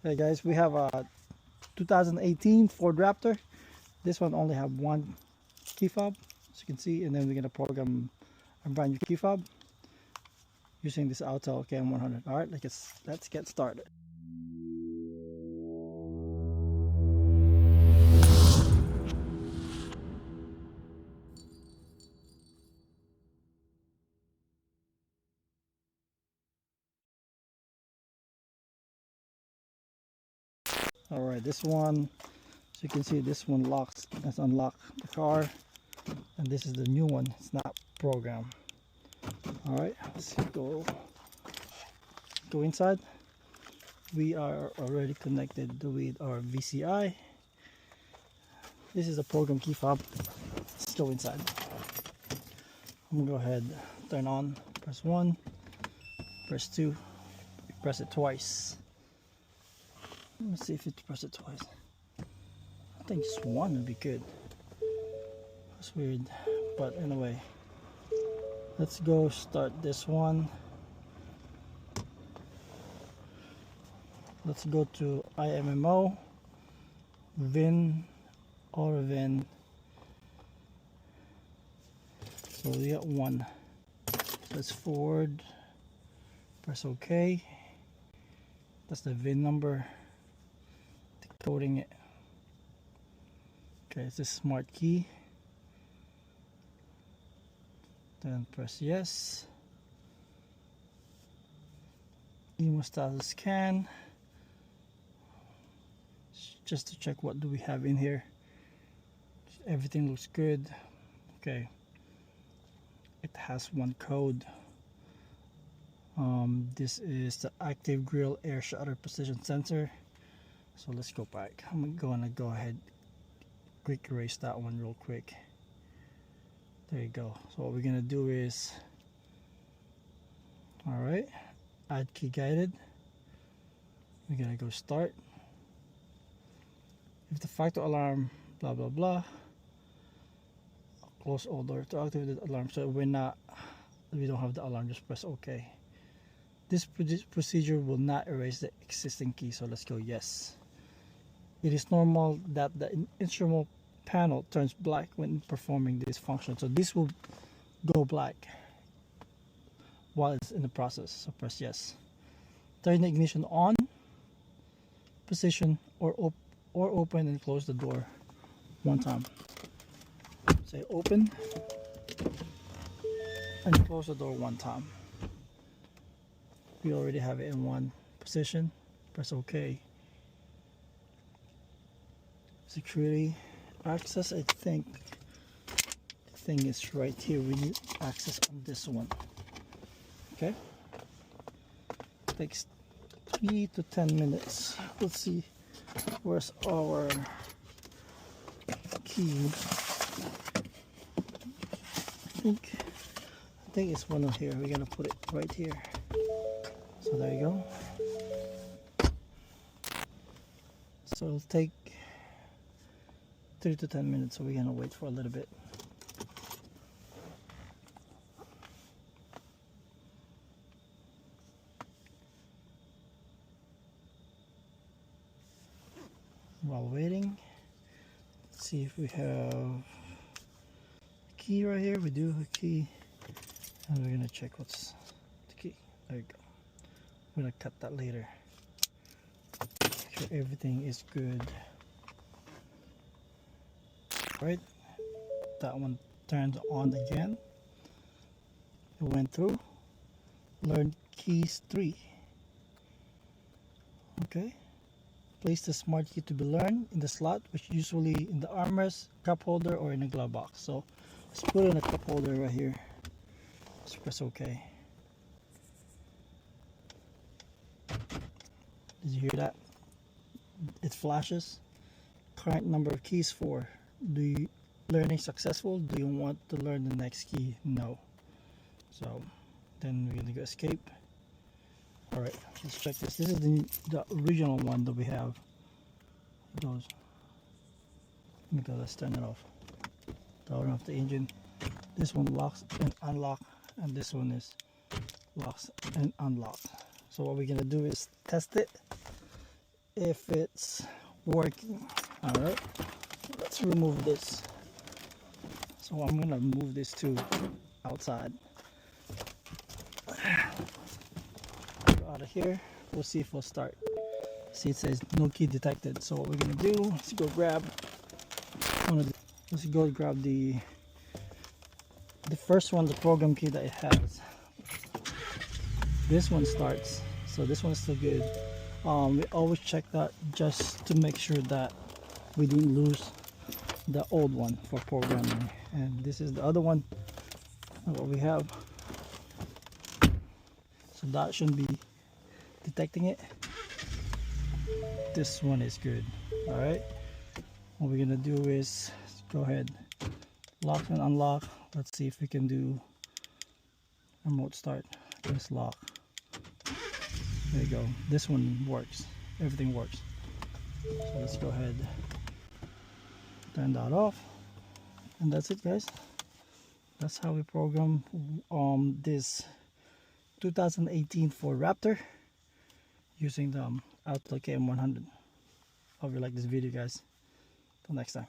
Hey guys, we have a 2018 Ford Raptor. This one only have one key fob, as you can see, and then we're gonna program a brand new key fob using this Autel KM100. All right, let's get started. All right, this one, as you can see, this one locks. Let's unlock the car, and this is the new one. It's not programmed. All right, let's go inside. We are already connected with our VCI. This is a program key fob. Let's go inside. I'm gonna go ahead, turn on, press 1, press 2, press it twice. Let's see if it press it twice. I think just one would be good. That's weird, but anyway, let's go start this one. Let's go to IMMO, VIN, or VIN. So we got one. Let's Ford. Press OK. That's the VIN number. Decoding it. Okay, it's a smart key. Then press yes. Status scan. Just to check what do we have in here. Everything looks good. Okay. It has one code. This is the active grill air shutter position sensor. So let's go back. I'm gonna go ahead, quick erase that one real quick. There you go. So what we're gonna do is, all right, add key guided. We're gonna go start. If the factor alarm, blah blah blah. Close all door to activate the alarm. So we don't have the alarm. Just press OK. This procedure will not erase the existing key. So let's go yes. It is normal that the instrument panel turns black when performing this function. So this will go black while it's in the process. So press yes. Turn the ignition on, position, or open and close the door one time. Say open and close the door one time. We already have it in one position. Press OK. Security access, I think the thing is right here. We need access on this one. Okay, takes 3 to 10 minutes. Let's see, where's our key? I think it's one of here. We're gonna put it right here. So there you go. So it'll take 3 to 10 minutes, so we're gonna wait for a little bit. While waiting, let's see if we have a key right here. We do have a key, and we're gonna check what's the key. There you go. I'm gonna cut that later. Make sure everything is good. Right, that one turned on again. It went through. Learn keys 3. Okay. Place the smart key to be learned in the slot, which usually in the armrest, cup holder, or in a glove box. So let's put it in a cup holder right here. Let's press OK. Did you hear that? It flashes. Current number of keys 4. Learning successful? Do you want to learn the next key? No. So then we're gonna go escape. All right, let's check this. This is the original one that we have. It goes. Let's turn it off. Turn off the engine. This one locks and unlock, and this one is locks and unlock. So what we're gonna do is test it. if it's working. All right, let's remove this. So I'm gonna move this to outside. Go out of here. We'll see if we'll start. See, it says no key detected. So what we're gonna do? Let's go grab one of the, let's go grab the first one, the program key that it has. This one starts, so this one's still good. We always check that just to make sure that we didn't lose the old one for programming. And this is the other one, what we have. So that shouldn't be detecting it. This one is good. All right, what we're gonna do is go ahead, lock and unlock. Let's see if we can do remote start. Let's lock. There you go. This one works. Everything works. So let's go ahead, turn that off, and that's it, guys. That's how we program this 2018 Ford Raptor using the Autel KM100. Hope you like this video, guys. Till next time.